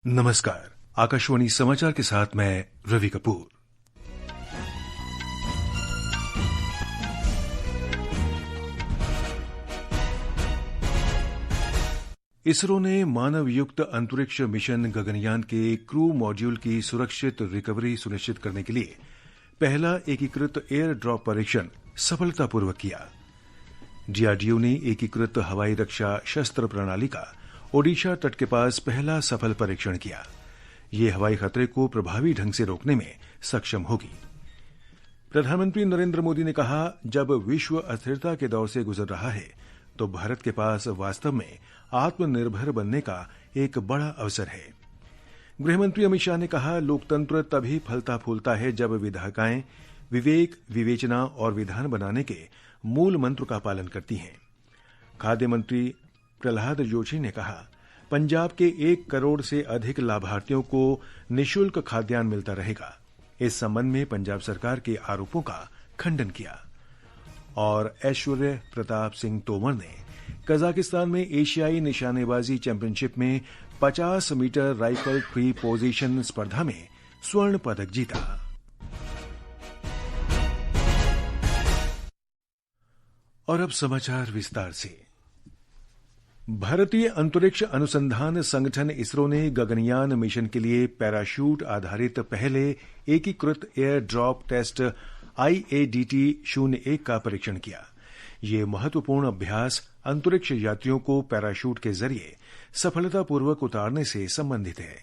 नमस्कार। आकाशवाणी समाचार के साथ मैं रवि कपूर। इसरो ने मानव युक्त अंतरिक्ष मिशन गगनयान के क्रू मॉड्यूल की सुरक्षित रिकवरी सुनिश्चित करने के लिए पहला एकीकृत एयर ड्रॉप परीक्षण सफलतापूर्वक किया। डीआरडीओ ने एकीकृत हवाई रक्षा शस्त्र प्रणाली का ओडिशा तट के पास पहला सफल परीक्षण किया। ये हवाई खतरे को प्रभावी ढंग से रोकने में सक्षम होगी। प्रधानमंत्री नरेंद्र मोदी ने कहा, जब विश्व अस्थिरता के दौर से गुजर रहा है तो भारत के पास वास्तव में आत्मनिर्भर बनने का एक बड़ा अवसर है। गृहमंत्री अमित शाह ने कहा, लोकतंत्र तभी फलता फूलता है जब विधायिकाएं विवेक, विवेचना और विधान बनाने के मूल मंत्र का पालन करती हैं। खाद्य मंत्री प्रहलाद जोशी ने कहा, पंजाब के 1 करोड़ से अधिक लाभार्थियों को निःशुल्क खाद्यान्न मिलता रहेगा। इस संबंध में पंजाब सरकार के आरोपों का खंडन किया। और ऐश्वर्य प्रताप सिंह तोमर ने कजाकिस्तान में एशियाई निशानेबाजी चैंपियनशिप में 50 मीटर राइफल फ्री पोजीशन स्पर्धा में स्वर्ण पदक जीता। और अब समाचार विस्तार से। भारतीय अंतरिक्ष अनुसंधान संगठन इसरो ने गगनयान मिशन के लिए पैराशूट आधारित पहले एकीकृत एयर ड्रॉप टेस्ट IADT-01 का परीक्षण किया। ये महत्वपूर्ण अभ्यास अंतरिक्ष यात्रियों को पैराशूट के जरिए सफलतापूर्वक उतारने से संबंधित है।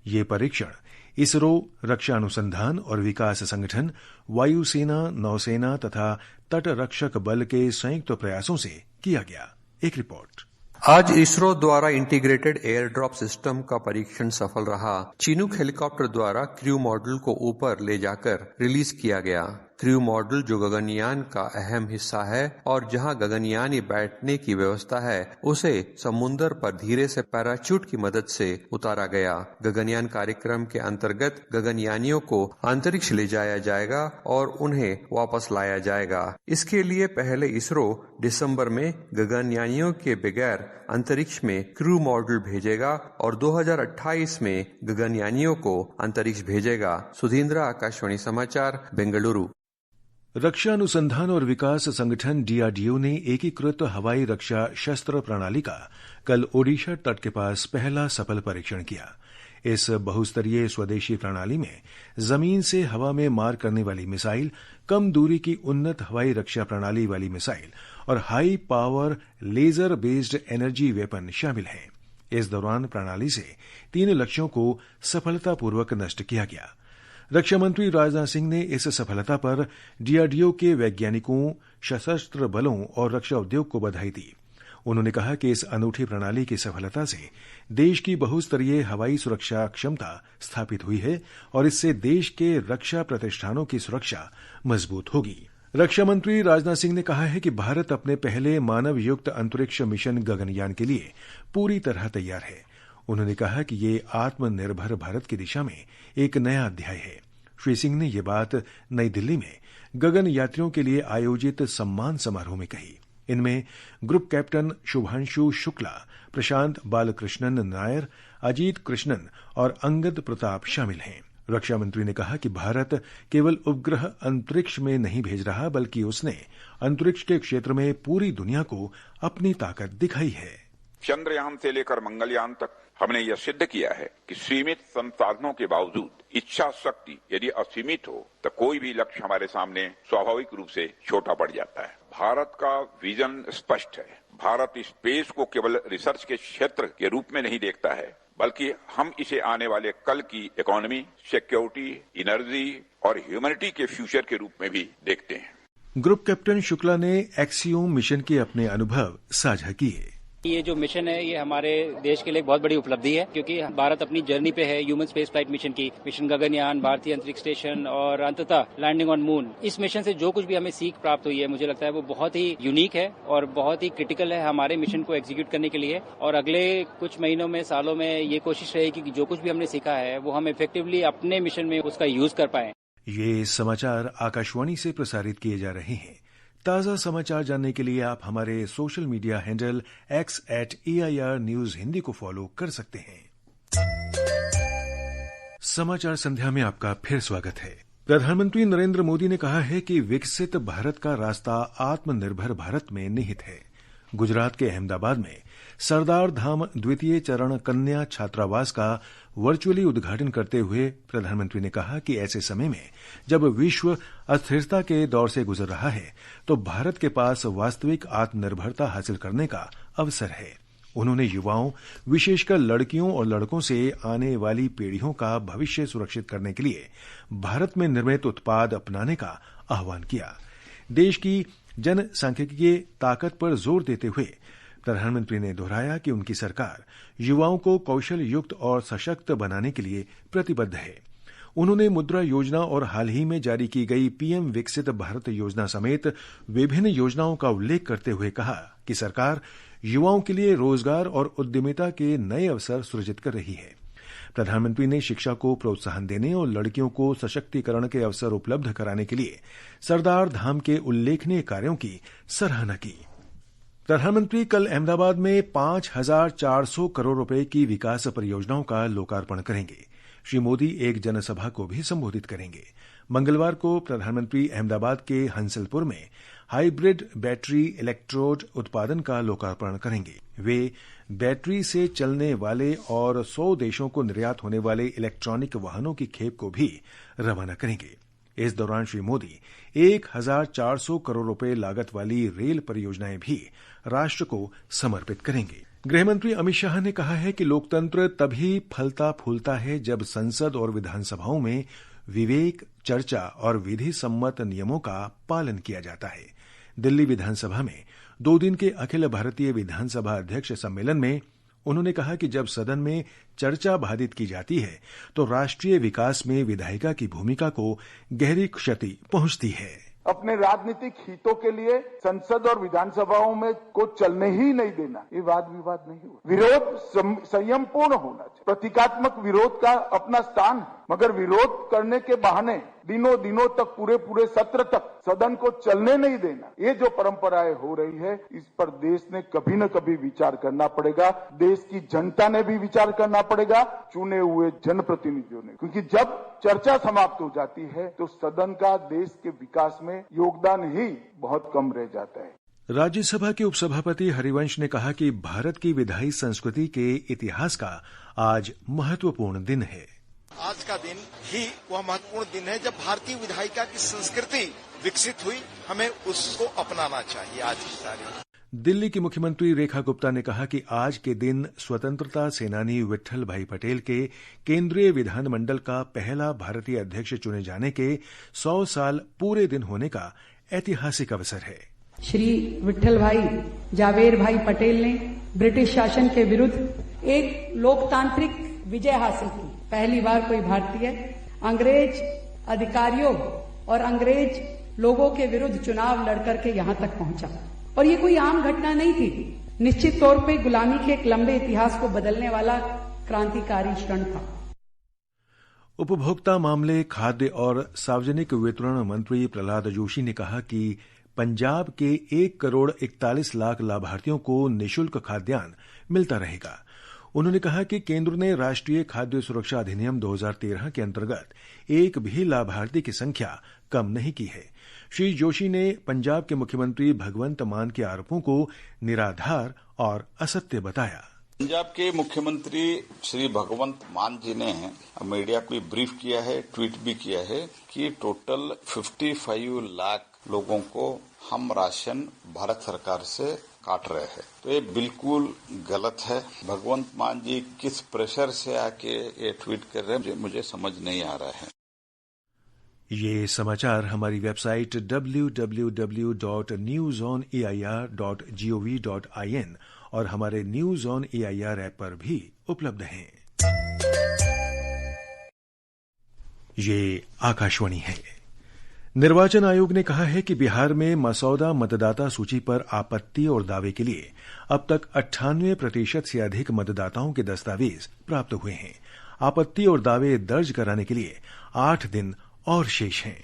ये परीक्षण इसरो, रक्षा अनुसंधान और विकास संगठन, वायुसेना, नौसेना तथा तटरक्षक बल के संयुक्त प्रयासों से किया गया। एक रिपोर्ट। आज इसरो द्वारा इंटीग्रेटेड एयर ड्रॉप सिस्टम का परीक्षण सफल रहा। चिनूक हेलीकॉप्टर द्वारा क्रू मॉड्यूल को ऊपर ले जाकर रिलीज किया गया। क्रू मॉड्यूल जो गगनयान का अहम हिस्सा है और जहां गगनयानी बैठने की व्यवस्था है, उसे समुद्र पर धीरे से पैराशूट की मदद से उतारा गया। गगनयान कार्यक्रम के अंतर्गत गगनयानियों को अंतरिक्ष ले जाया जाएगा और उन्हें वापस लाया जाएगा। इसके लिए पहले इसरो दिसंबर में गगनयानियों के बगैर अंतरिक्ष में क्रू मॉड्यूल भेजेगा और 2028 में गगनयानियों को अंतरिक्ष भेजेगा। सुधींद्र, आकाशवाणी समाचार, बेंगलुरु। रक्षा अनुसंधान और विकास संगठन डीआरडीओ ने एकीकृत हवाई रक्षा शस्त्र प्रणाली का कल ओडिशा तट के पास पहला सफल परीक्षण किया। इस बहुस्तरीय स्वदेशी प्रणाली में जमीन से हवा में मार करने वाली मिसाइल, कम दूरी की उन्नत हवाई रक्षा प्रणाली वाली मिसाइल और high power laser based energy weapon शामिल हैं। इस दौरान प्रणाली से 3 लक्ष्यों को सफलतापूर्वक नष्ट किया गया। रक्षा मंत्री राजनाथ सिंह ने इस सफलता पर डीआरडीओ के वैज्ञानिकों, सशस्त्र बलों और रक्षा उद्योग को बधाई दी। उन्होंने कहा कि इस अनूठी प्रणाली की सफलता से देश की बहुस्तरीय हवाई सुरक्षा क्षमता स्थापित हुई है और इससे देश के रक्षा प्रतिष्ठानों की सुरक्षा मजबूत होगी। रक्षा मंत्री राजनाथ सिंह ने कहा है कि भारत अपने पहले मानव युक्त अंतरिक्ष मिशन गगनयान के लिए पूरी तरह तैयार है। उन्होंने कहा कि ये आत्मनिर्भर भारत की दिशा में एक नया अध्याय है। श्री सिंह ने ये बात नई दिल्ली में गगन यात्रियों के लिए आयोजित सम्मान समारोह में कही। इनमें ग्रुप कैप्टन शुभांशु शुक्ला, प्रशांत बालकृष्णन नायर, अजीत कृष्णन और अंगद प्रताप शामिल हैं। रक्षा मंत्री ने कहा कि भारत केवल उपग्रह अंतरिक्ष में नहीं भेज रहा, बल्कि उसने अंतरिक्ष के क्षेत्र में पूरी दुनिया को अपनी ताकत दिखाई है। चंद्रयान से लेकर मंगलयान तक हमने यह सिद्ध किया है कि सीमित संसाधनों के बावजूद इच्छा शक्ति यदि असीमित हो तो कोई भी लक्ष्य हमारे सामने स्वाभाविक रूप से छोटा पड़ जाता है। भारत का विजन स्पष्ट है। भारत स्पेस को केवल रिसर्च के क्षेत्र के रूप में नहीं देखता है, बल्कि हम इसे आने वाले कल की इकोनॉमी, सिक्योरिटी, एनर्जी और ह्यूमैनिटी के फ्यूचर के रूप में भी देखते हैं। ग्रुप कैप्टन शुक्ला ने एक्सियोम मिशन के अपने अनुभव साझा किए। ये जो मिशन है ये हमारे देश के लिए बहुत बड़ी उपलब्धि है, क्योंकि भारत अपनी जर्नी पे है ह्यूमन स्पेस फ्लाइट मिशन की। मिशन गगनयान, भारतीय अंतरिक्ष स्टेशन और अंततः लैंडिंग ऑन मून। इस मिशन से जो कुछ भी हमें सीख प्राप्त हुई है, मुझे लगता है वो बहुत ही यूनिक है और बहुत ही क्रिटिकल है हमारे मिशन को एग्जीक्यूट करने के लिए। और अगले कुछ महीनों में, सालों में ये कोशिश रहेगी कि जो कुछ भी हमने सीखा है वो हम इफेक्टिवली अपने मिशन में उसका यूज कर पाए। ये समाचार आकाशवाणी से प्रसारित किए जा रहे हैं। ताज़ा समाचार जानने के लिए आप हमारे social media handle X @AIR News Hindi को फॉलो कर सकते हैं। समाचार संध्या में आपका फिर स्वागत है। प्रधानमंत्री नरेंद्र मोदी ने कहा है कि विकसित भारत का रास्ता आत्मनिर्भर भारत में निहित है। गुजरात के अहमदाबाद में सरदार धाम द्वितीय चरण कन्या छात्रावास का वर्चुअली उद्घाटन करते हुए प्रधानमंत्री ने कहा कि ऐसे समय में जब विश्व अस्थिरता के दौर से गुजर रहा है तो भारत के पास वास्तविक आत्मनिर्भरता हासिल करने का अवसर है। उन्होंने युवाओं, विशेषकर लड़कियों और लड़कों से आने वाली पीढ़ियों का भविष्य सुरक्षित करने के लिए भारत में निर्मित उत्पाद अपनाने का आह्वान किया। देश की जनसांख्यिकीय ताकत पर जोर देते हुए प्रधानमंत्री ने दोहराया कि उनकी सरकार युवाओं को कौशल युक्त और सशक्त बनाने के लिए प्रतिबद्ध है। उन्होंने मुद्रा योजना और हाल ही में जारी की गई पीएम विकसित भारत योजना समेत विभिन्न योजनाओं का उल्लेख करते हुए कहा कि सरकार युवाओं के लिए रोजगार और उद्यमिता के नए अवसर सृजित कर रही है। प्रधानमंत्री ने शिक्षा को प्रोत्साहन देने और लड़कियों को सशक्तिकरण के अवसर उपलब्ध कराने के लिए सरदार धाम के उल्लेखनीय कार्यों की सराहना की। प्रधानमंत्री कल अहमदाबाद में 5,400 करोड़ रुपए की विकास परियोजनाओं का लोकार्पण करेंगे। श्री मोदी एक जनसभा को भी संबोधित करेंगे। मंगलवार को प्रधानमंत्री अहमदाबाद के हंसलपुर में हाइब्रिड बैटरी इलेक्ट्रोड उत्पादन का लोकार्पण करेंगे। वे बैटरी से चलने वाले और 100 देशों को निर्यात होने वाले इलेक्ट्रॉनिक वाहनों की खेप को भी रवाना करेंगे। इस दौरान श्री मोदी 1,400 करोड़ रुपए लागत वाली रेल परियोजनाएं भी राष्ट्र को समर्पित करेंगे। गृहमंत्री अमित शाह ने कहा है कि लोकतंत्र तभी फलता फूलता है जब संसद और विधानसभाओं में विवेक, चर्चा और विधि सम्मत नियमों का पालन किया जाता है। दिल्ली विधानसभा में 2 दिन के अखिल भारतीय विधानसभा अध्यक्ष सम्मेलन में उन्होंने कहा कि जब सदन में चर्चा बाधित की जाती है तो राष्ट्रीय विकास में विधायिका की भूमिका को गहरी क्षति पहुंचती है। अपने राजनीतिक हितों के लिए संसद और विधानसभाओं में को चलने ही नहीं देना, ये वाद विवाद नहीं हो। विरोध संयमपूर्ण होना चाहिए। प्रतीकात्मक विरोध का अपना स्थान है, मगर विरोध करने के बहाने दिनों तक पूरे सत्र तक सदन को चलने नहीं देना, ये जो परंपराएं हो रही है, इस पर देश ने कभी न कभी विचार करना पड़ेगा। देश की जनता ने भी विचार करना पड़ेगा, चुने हुए जनप्रतिनिधियों ने, क्योंकि जब चर्चा समाप्त हो जाती है तो सदन का देश के विकास में योगदान ही बहुत कम रह जाता है। राज्यसभा के उपसभापति हरिवंश ने कहा कि भारत की विधायी संस्कृति के इतिहास का आज महत्वपूर्ण दिन है। आज का दिन ही वह महत्वपूर्ण दिन है जब भारतीय विधायिका की संस्कृति विकसित हुई। हमें उसको अपनाना चाहिए आज की तारीख। दिल्ली की मुख्यमंत्री रेखा गुप्ता ने कहा कि आज के दिन स्वतंत्रता सेनानी विट्ठल भाई पटेल के केंद्रीय विधानमंडल का पहला भारतीय अध्यक्ष चुने जाने के 100 साल पूरे दिन होने का ऐतिहासिक अवसर है। श्री विट्ठल भाई जावेर भाई पटेल ने ब्रिटिश शासन के विरुद्ध एक लोकतांत्रिक विजय हासिल की। पहली बार कोई भारतीय अंग्रेज अधिकारियों और अंग्रेज लोगों के विरुद्ध चुनाव लड़कर के यहां तक पहुंचा, और ये कोई आम घटना नहीं थी। निश्चित तौर पे गुलामी के एक लंबे इतिहास को बदलने वाला क्रांतिकारी क्षण था। उपभोक्ता मामले, खाद्य और सार्वजनिक वितरण मंत्री प्रहलाद जोशी ने कहा कि पंजाब के 1 करोड़ 41 लाख लाभार्थियों को निःशुल्क खाद्यान्न मिलता रहेगा। उन्होंने कहा कि केंद्र ने राष्ट्रीय खाद्य सुरक्षा अधिनियम 2013 के अंतर्गत एक भी लाभार्थी की संख्या कम नहीं की है। श्री जोशी ने पंजाब के मुख्यमंत्री भगवंत मान के आरोपों को निराधार और असत्य बताया। पंजाब के मुख्यमंत्री श्री भगवंत मान जी ने मीडिया को ब्रीफ किया है, ट्वीट भी किया है कि टोटल 55 लाख लोगों को हम राशन भारत सरकार से काट रहे हैं। तो ये बिल्कुल गलत है। भगवंत मान जी किस प्रेशर से आके ये ट्वीट कर रहे हैं मुझे समझ नहीं आ रहा है। ये समाचार हमारी वेबसाइट www.newsoneair.gov.in और हमारे न्यूज ऑन एआईआर ऐप पर भी उपलब्ध हैं। ये आकाशवाणी है। निर्वाचन आयोग ने कहा है कि बिहार में मसौदा मतदाता सूची पर आपत्ति और दावे के लिए अब तक 98% से अधिक मतदाताओं के दस्तावेज प्राप्त हुए हैं। आपत्ति और दावे दर्ज कराने के लिए 8 दिन और शेष हैं।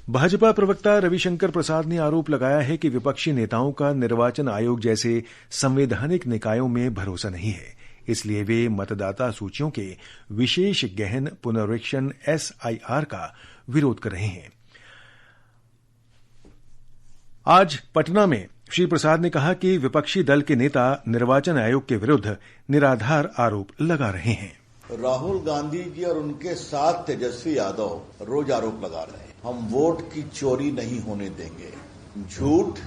भाजपा प्रवक्ता रविशंकर प्रसाद ने आरोप लगाया है कि विपक्षी नेताओं का निर्वाचन आयोग जैसे संवैधानिक निकायों में भरोसा नहीं है। इसलिए वे मतदाता सूचियों के विशेष गहन पुनरीक्षण SIR का विरोध कर रहे हैं। आज पटना में श्री प्रसाद ने कहा कि विपक्षी दल के नेता निर्वाचन आयोग के विरुद्ध निराधार आरोप लगा रहे हैं। राहुल गांधी जी और उनके साथ तेजस्वी यादव रोज आरोप लगा रहे हैं। हम वोट की चोरी नहीं होने देंगे, झूठ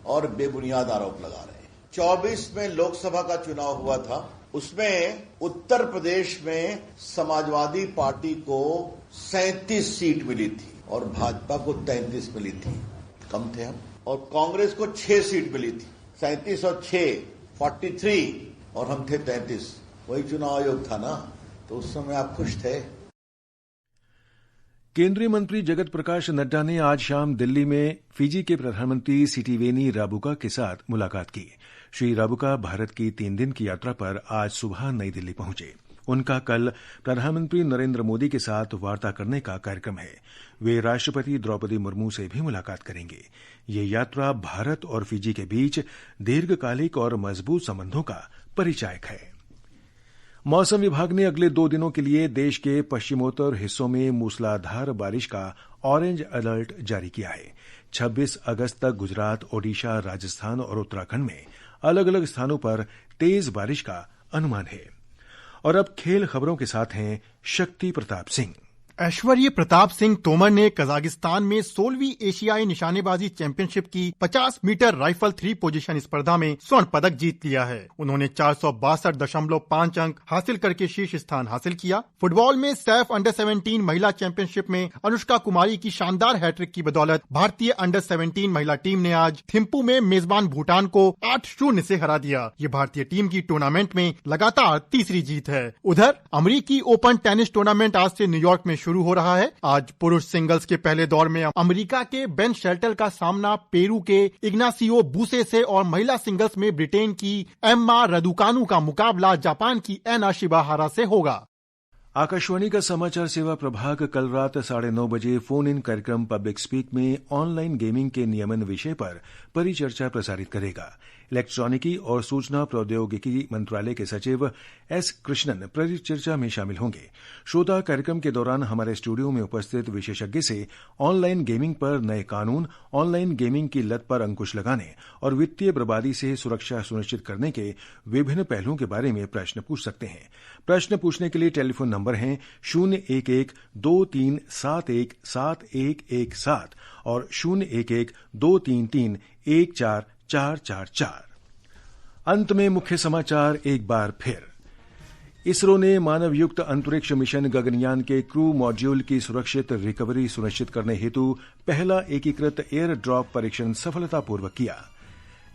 और बेबुनियाद आरोप लगा रहे हैं। 24 में लोकसभा का चुनाव हुआ था, उसमें उत्तर प्रदेश में समाजवादी पार्टी को 37 सीट मिली थी और भाजपा को 33 मिली थी, कम थे हम, और कांग्रेस को 6 सीट मिली थी, 37 और 6 43 और हम थे 33। वही चुनाव आयोग था ना, तो उस समय आप खुश थे। केंद्रीय मंत्री जगत प्रकाश नड्डा ने आज शाम दिल्ली में फिजी के प्रधानमंत्री सिटिवेनी राबुका के साथ मुलाकात की। श्री राबुका भारत की 3 दिन की यात्रा पर आज सुबह नई दिल्ली पहुंचे। उनका कल प्रधानमंत्री नरेंद्र मोदी के साथ वार्ता करने का कार्यक्रम है। वे राष्ट्रपति द्रौपदी मुर्मू से भी मुलाकात करेंगे। ये यात्रा भारत और फिजी के बीच दीर्घकालिक और मजबूत संबंधों का परिचायक है। मौसम विभाग ने अगले 2 दिनों के लिए देश के पश्चिमोत्तर हिस्सों में मूसलाधार बारिश का ऑरेंज अलर्ट जारी किया है। 26 अगस्त तक गुजरात, ओडिशा, राजस्थान और उत्तराखंड में अलग अलग स्थानों पर तेज बारिश का अनुमान है। और अब खेल खबरों के साथ हैं शक्ति प्रताप सिंह। ऐश्वर्य प्रताप सिंह तोमर ने कजाकिस्तान में 16वीं एशियाई निशानेबाजी चैंपियनशिप की 50 मीटर राइफल 3 पोजीशन स्पर्धा में स्वर्ण पदक जीत लिया है। उन्होंने 462.5 अंक हासिल करके शीर्ष स्थान हासिल किया। फुटबॉल में सैफ अंडर 17 महिला चैंपियनशिप में अनुष्का कुमारी की शानदार हैट्रिक की बदौलत भारतीय अंडर 17 महिला टीम ने आज थिम्पू में मेजबान भूटान को 8-0 से हरा दिया। ये भारतीय टीम की टूर्नामेंट में लगातार तीसरी जीत है। उधर अमेरिकी ओपन टेनिस टूर्नामेंट आज से न्यूयॉर्क में शुरू हो रहा है। आज पुरुष सिंगल्स के पहले दौर में अमेरिका के बेन शेल्टल का सामना पेरू के इग्नासियो बुसे से और महिला सिंगल्स में ब्रिटेन की एम्मा रदुकानु का मुकाबला जापान की एना शिबाहारा से होगा। आकाशवाणी का समाचार सेवा प्रभाग कल रात 9:30 बजे फोन इन कार्यक्रम पब्लिक स्पीक में ऑनलाइन गेमिंग के नियमन विषय पर परिचर्चा प्रसारित करेगा। इलेक्ट्रॉनिकी और सूचना प्रौद्योगिकी मंत्रालय के सचिव एस कृष्णन परिचर्चा में शामिल होंगे। श्रोता कार्यक्रम के दौरान हमारे स्टूडियो में उपस्थित विशेषज्ञ से ऑनलाइन गेमिंग पर नए कानून, ऑनलाइन गेमिंग की लत पर अंकुश लगाने और वित्तीय बर्बादी से सुरक्षा सुनिश्चित करने के विभिन्न पहलुओं के बारे में प्रश्न पूछ सकते हैं। प्रश्न पूछने के लिए टेलीफोन नंबर हैं 011-2371-7171 और 011-233-14444। अंत में मुख्य समाचार एक बार फिर। इसरो ने मानवयुक्त अंतरिक्ष मिशन गगनयान के क्रू मॉड्यूल की सुरक्षित रिकवरी सुनिश्चित करने हेतु पहला एकीकृत एयर ड्रॉप परीक्षण सफलतापूर्वक किया।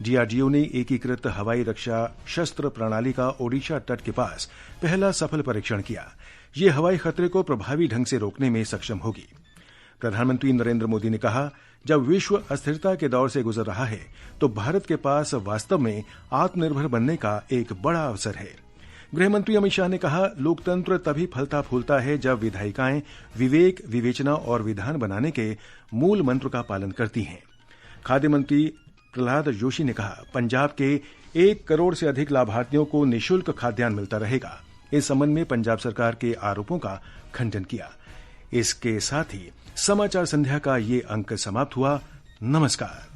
डीआरडीओ ने एकीकृत हवाई रक्षा शस्त्र प्रणाली का ओडिशा तट के पास पहला सफल परीक्षण किया। ये हवाई खतरे को प्रभावी ढंग से रोकने में सक्षम होगी। प्रधानमंत्री नरेंद्र मोदी ने कहा, जब विश्व अस्थिरता के दौर से गुजर रहा है तो भारत के पास वास्तव में आत्मनिर्भर बनने का एक बड़ा अवसर है। गृहमंत्री अमित शाह ने कहा, लोकतंत्र तभी फलता फूलता है जब विधायिकाएं विवेक, विवेचना और विधान बनाने के मूल मंत्र का पालन करती हैं। खाद्य मंत्री प्रहलाद जोशी ने कहा, पंजाब के 1 करोड़ से अधिक लाभार्थियों को निःशुल्क खाद्यान्न मिलता रहेगा। इस संबंध में पंजाब सरकार के आरोपों का खंडन किया। इसके साथ ही समाचार संध्या का ये अंक समाप्त हुआ। नमस्कार।